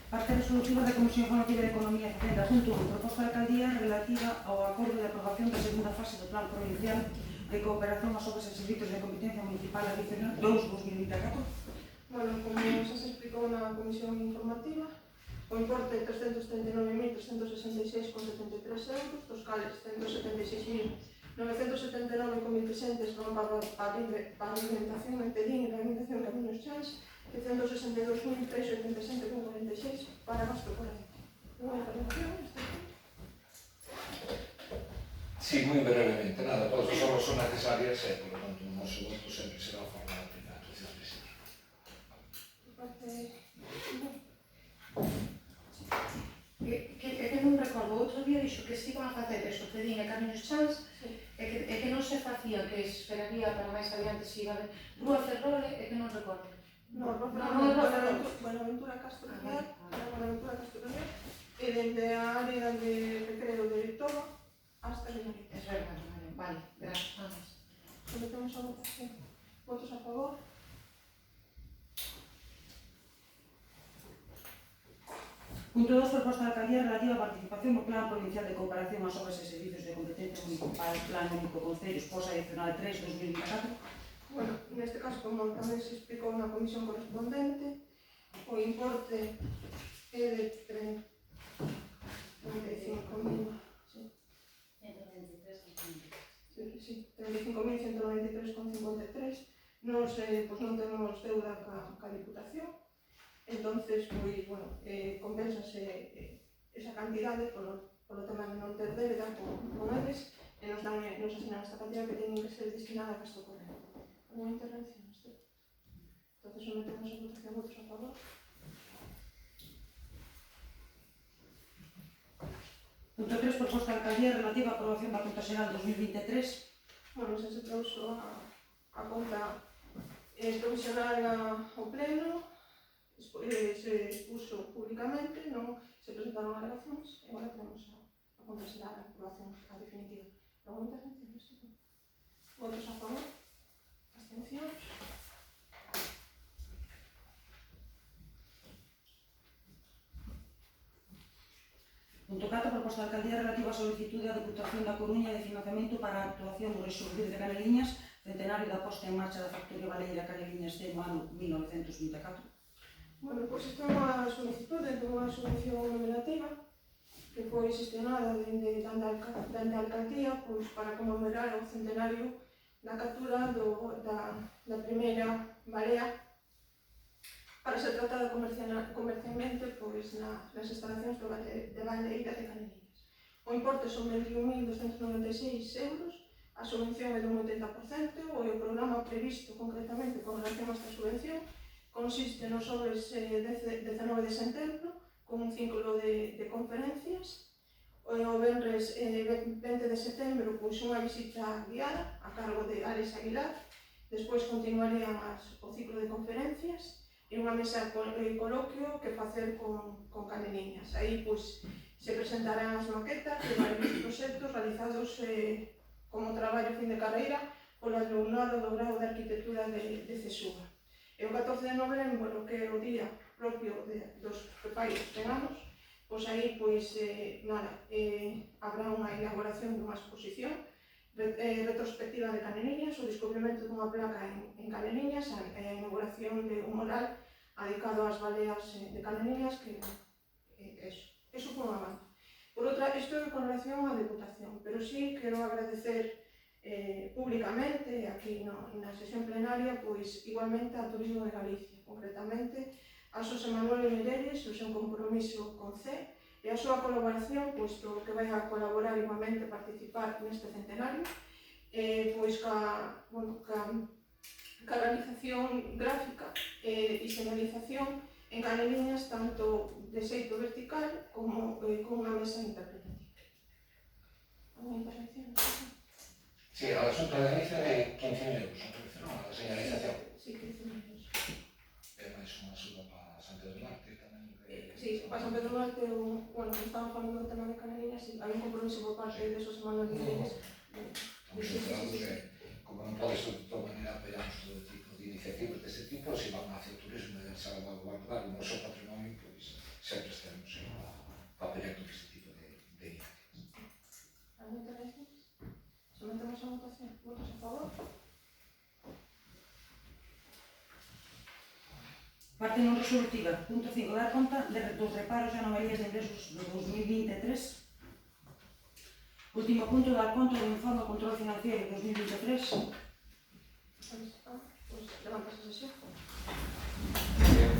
Parte resolutiva da Comisión Informativa de Economía e Facenda, junto con proposta de alcaldía relativa ao acordo de aprobación da segunda fase do Plan Provincial de Cooperación ás Obras e Servizos de Competencia Municipal Adicional 2-2024. Bueno, como xa se explicou na Comisión Informativa, o importe de 339.366,73 euros, dos cales 176.979,300 van para pavimentación en Tedín e pavimentación de camiños chans, e 162.387,46 para gasto corrente. Unha intervención neste punto? Sí, moi brevemente, nada, todas as obras son necesarias e, por lo tanto, o noso voto sempre será a favor da primeira actuación de sí. Que non recordo, outro día dixo que se iban a facer eso, Cedín e Camiños Chans, e que non se facía, que esperaría para máis adiante se iba a ver Rúa Ferrole, e que non recordo. Buenaventura Castro Rial, e dende a área de recreo de Toba hasta Guinariz. Es verdade, vale, gracias. Sometemos a votación. Votos a favor? Punto 2. Proposta de alcaldía relativa á participación no Plan Provincial de Cooperación ás Obras e Servizos de Competencia Municipal, Plan Único Concellos, posa adicional 3-2024. Bueno, neste caso, como tamén se explicou na comisión correspondente, o importe é de 35.193,53. Nos non temos deuda ca Diputación, entonces, bueno, compensase esa cantidade polo tema de non ter débeda con eles, e nos asinan esta cantidad que teñen que ser destinada a gasto corrente. Alguna intervención? Entonces sometemos a votación. Votos a favor. Punto 3. Proposta de alcaldía relativa á aprobación da Conta Xeral 2023. Bueno, xa se trouxo a conta provisional ao pleno, se expuso públicamente, non se presentaron alegacións, e agora tenemos a conta xeral a aprobación a definitiva. Alguna intervención? Votos a favor. Abstencións. Punto 4. Proposta de alcaldía relativa á solicitude da Deputación da Coruña de financiamento para a actuación do Rexurdir de Caneliñas, centenario da posta en marcha da factoría baleira Caneliñas no ano 1924. Bueno, pois isto é unha solicitude de unha subvención nominativa que foi xestionada dende a alcaldía para conmemorar o centenario da captura da primeira balea para ser tratada comercialmente nas instalacións de baleira de Caneliñas. O importe son 21.296 euros, a subvención é dun 80%, e o programa previsto concretamente con relación a esta subvención consiste nos sobres 19 de setembro, con un ciclo de conferencias, o venres 20 de setembro, unha visita guiada a cargo de Alex Aguilar, despois continuarían o ciclo de conferencias e unha mesa de coloquio que facer con Caneliñas. Aí se presentarán as maquetas de varios proxectos realizados como traballo fin de carreira polo alumnado do grado de arquitectura de CESUGA. E o 14 de novembro, que é o día propio dos pais veganos, aí habrá unha elaboración dunha exposición retrospectiva de Caneliñas, o descubrimento dunha placa en Caneliñas e a inauguración de un mural dedicado ás baleas de Caneliñas, que eso foi un avance. Por outra, isto é con relación á Deputación, pero sí quero agradecer públicamente aquí na sesión plenaria igualmente a Turismo de Galicia, concretamente a Xosé Manuel Mireles, o seu compromiso con C, e a súa colaboración, posto que vai a colaborar igualmente a participar neste centenario, ca realización gráfica e señalización en Caneliñas, tanto de xeito vertical como con unha mesa interpretativa. Alguna intervención? Sí, a Xunta de Galicia de 15.000 euros, non? A señalización. Sí, 15.000 euros. É máis unha axuda para San Pedro Mártir tamén. Sí, para San Pedro Mártir, bueno, como estaban falando do tema de Caneliñas, hai un compromiso por parte de Xosé Manuel Mireles. Como non pode ser de toda maneira, apoiamos todo tipo de iniciativas deste tipo, se van hacia o turismo e de salvaguardar o noso patrimonio, pois, se aquí Parte non resolutiva. Punto 5. Dar conta dos reparos e anomalías de ingresos do 2023. Último punto, dar conta do informe de control financiero de 2023. Pois levanta a sesión. Bien.